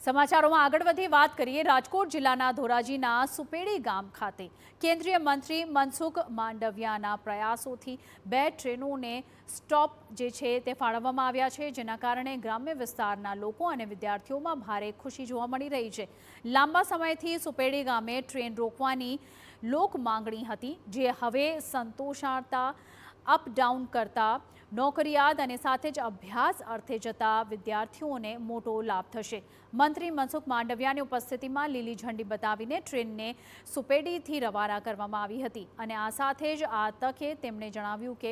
સમાચારોમાં આગળ વધી વાત કરીએ રાજકોટ જિલ્લાના ધોરાજીના સુપેડી ગામ ખાતે કેન્દ્રીય મંત્રી મનસુખ માંડવિયાના પ્રયાસોથી 2 ટ્રેનોને સ્ટોપ જે છે તે ફાળવવામાં આવ્યા છે, જેના કારણે ગ્રામ્ય વિસ્તારના લોકો અને વિદ્યાર્થીઓમાં ભારે ખુશી જોવા મળી રહી છે। લાંબા સમયથી સુપેડી ગામે ટ્રેન રોકવાની લોક માંગણી હતી, જે હવે સંતોષાતા અપ ડાઉન કરતા નોકરિયાત અને સાથે જ અભ્યાસ અર્થે જતા વિદ્યાર્થીઓને મોટો લાભ થશે। મંત્રી મનસુખ માંડવિયાની ઉપસ્થિતિમાં લીલી ઝંડી બતાવીને ટ્રેનને સુપેડીથી રવાના કરવામાં આવી હતી અને આ સાથે જ આ તકે તેમણે જણાવ્યું કે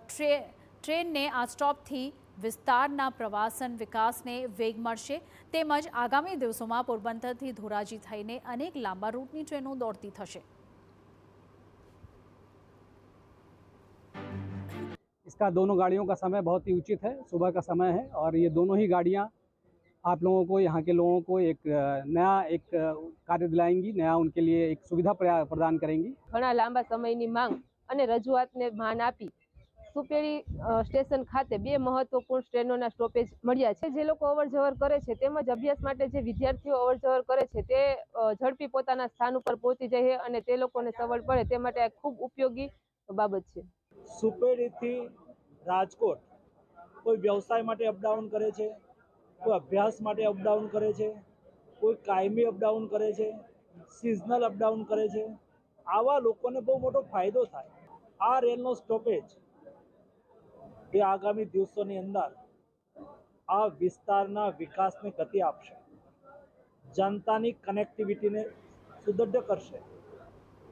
ટ્રેનને આ સ્ટોપથી વિસ્તારના પ્રવાસન વિકાસને વેગ મળશે, તેમજ આગામી દિવસોમાં પોરબંદરથી ધોરાજી થઈને અનેક લાંબા રૂટની ટ્રેનો દોડતી થશે। इसका दोनों गाड़ियों का समय बहुत ही उचित है, सुबह का समय है और ये दोनों ही गाड़ियाँ आप लोगों को, यहाँ के लोगों को एक नया कार्य दिलाएंगी, नया उनके लिए एक सुविधा प्रदान करेंगी। घણા લાંબા સમયની માંગ અને રજૂઆતને માન આપી સુપેડી સ્ટેશન ખાતે 2 મહત્વપૂર્ણ ટ્રેનોના સ્ટોપેજ મળ્યા છે। જે લોકો અવરજવર કરે છે તેમજ અભ્યાસ માટે જે વિદ્યાર્થીઓ અવરજવર કરે છે તે ઝડપી પોતાના સ્થાન ઉપર પહોંચી જાય અને તે લોકોને સવળ પડે તે માટે આ ખૂબ ઉપયોગી બાબત છે। સુપેડીથી રાજકોટ કોઈ વ્યવસાય માટે અપડાઉન કરે છે, કોઈ અભ્યાસ માટે અપડાઉન કરે છે, કોઈ કાયમી અપડાઉન કરે છે, સિઝનલ અપડાઉન કરે છે। આવા લોકોને બહુ મોટો ફાયદો થાય। આ રેલનો સ્ટોપેજ એ આગામી દિવસોની અંદર આ વિસ્તારના વિકાસને ગતિ આપશે, જનતાની કનેક્ટિવિટીને સુદૃઢ કરશે,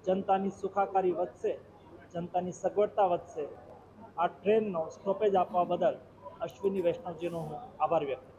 જનતાની સુખાકારી વધશે, જનતાની સગવડતા વધશે। આ ટ્રેનનો સ્ટોપેજ આપવા બદલ અશ્વિની વૈષ્ણવજીનો હું આભાર વ્યક્ત કરું છું।